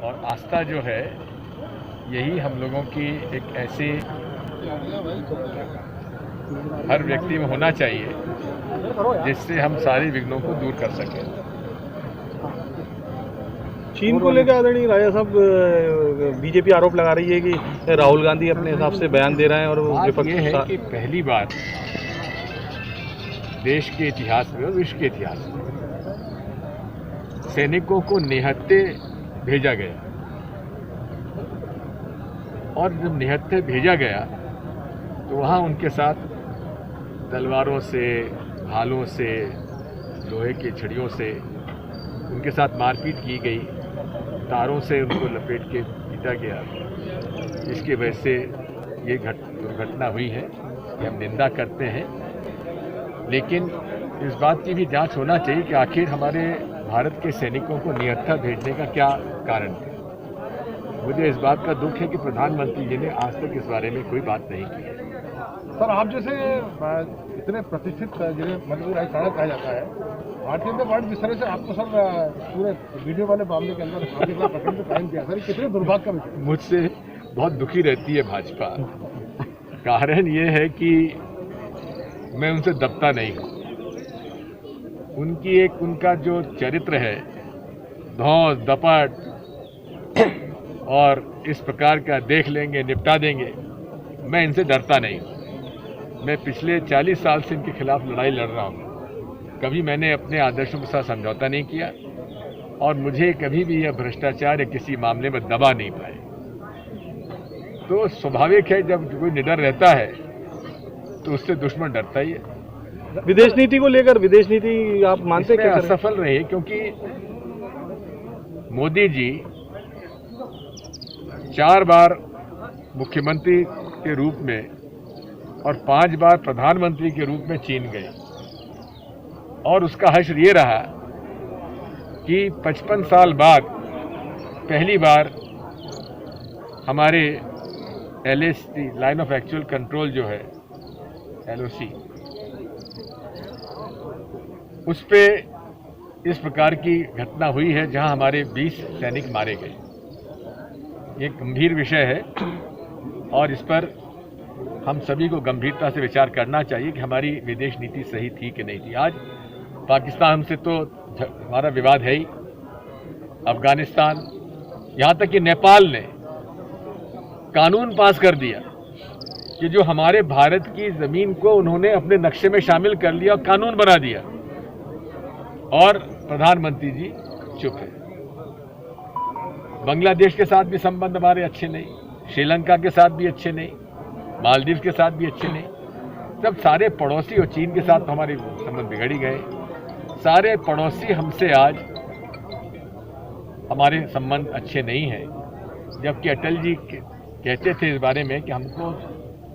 और आस्था जो है यही हम लोगों की एक ऐसी हर व्यक्ति में होना चाहिए जिससे हम सारे विघ्नों को दूर कर सकें। चीन को लेकर आदरणीय राजा साहब बीजेपी आरोप लगा रही है कि राहुल गांधी अपने हिसाब से बयान दे रहे हैं और बात ये है कि पहली बार देश के इतिहास में और विश्व के इतिहास में सैनिकों को निहत्थे भेजा गया, और जब निहत्थे भेजा गया तो वहाँ उनके साथ तलवारों से, भालों से, लोहे की छड़ियों से उनके साथ मारपीट की गई, तारों से उनको लपेट के पीटा गया, जिसकी वजह से ये दुर्घटना हुई है। ये हम निंदा करते हैं, लेकिन इस बात की भी जांच होना चाहिए कि आखिर हमारे भारत के सैनिकों को निहत्था भेजने का क्या कारण है। मुझे इस बात का दुख है कि प्रधानमंत्री जी ने आज तक इस बारे में कोई बात नहीं की है। सर, आप जैसे इतने प्रतिष्ठित जिन्हें मजबूर राजस्थान कहा जाता है, भारतीय जनता पार्टी जिस तरह से आपको सर पूरे वीडियो वाले मामले के अंदर प्रखंड कायम किया, सर कितने दुर्भाग्य का विषय। मुझसे बहुत दुखी रहती है भाजपा। कारण ये है कि मैं उनसे दबता नहीं हूँ। उनका जो चरित्र है, धौंस दपट और इस प्रकार का देख लेंगे निपटा देंगे, मैं इनसे डरता नहीं हूँ। मैं पिछले 40 साल से इनके खिलाफ लड़ाई लड़ रहा हूँ। कभी मैंने अपने आदर्शों के साथ समझौता नहीं किया और मुझे कभी भी यह भ्रष्टाचार या किसी मामले में दबा नहीं पाए। तो स्वाभाविक है, जब कोई निडर रहता है तो उससे दुश्मन डरता ही है। विदेश नीति को लेकर, विदेश नीति आप मानते हैं असफल रही, क्योंकि मोदी जी 4 बार मुख्यमंत्री के रूप में और 5 बार प्रधानमंत्री के रूप में चीन गए, और उसका हश्र ये रहा कि 55 साल बाद पहली बार हमारे LAC line of actual control जो है LOC, उस पे इस प्रकार की घटना हुई है जहां हमारे 20 सैनिक मारे गए। ये गंभीर विषय है और इस पर हम सभी को गंभीरता से विचार करना चाहिए कि हमारी विदेश नीति सही थी कि नहीं थी। आज पाकिस्तान हमसे तो हमारा विवाद है ही, अफगानिस्तान, यहाँ तक कि नेपाल ने कानून पास कर दिया कि जो हमारे भारत की ज़मीन को उन्होंने अपने नक्शे में शामिल कर लिया और कानून बना दिया, और प्रधानमंत्री जी चुप है। बांग्लादेश के साथ भी संबंध हमारे अच्छे नहीं, श्रीलंका के साथ भी अच्छे नहीं, मालदीव के साथ भी अच्छे नहीं। जब सारे पड़ोसी, और चीन के साथ तो हमारे संबंध बिगड़ ही गए, सारे पड़ोसी हमसे आज हमारे संबंध अच्छे नहीं हैं। जबकि अटल जी कहते थे इस बारे में कि हमको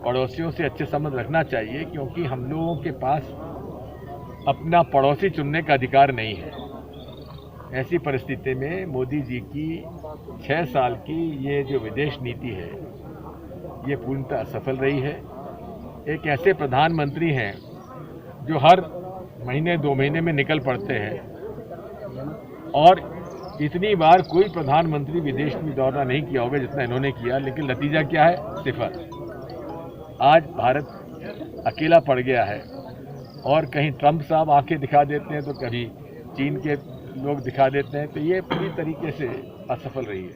पड़ोसियों से अच्छे संबंध रखना चाहिए, क्योंकि हम लोगों के पास अपना पड़ोसी चुनने का अधिकार नहीं है। ऐसी परिस्थिति में मोदी जी की 6 साल की ये जो विदेश नीति है, ये पूर्णतः असफल रही है। एक ऐसे प्रधानमंत्री हैं जो हर महीने 2 महीने में निकल पड़ते हैं, और इतनी बार कोई प्रधानमंत्री विदेश में दौरा नहीं किया होगा जितना इन्होंने किया, लेकिन नतीजा क्या है? सिफर। आज भारत अकेला पड़ गया है, और कहीं ट्रंप साहब आंखें दिखा देते हैं तो कभी चीन के लोग दिखा देते हैं, तो ये पूरी तरीके से असफल रही है।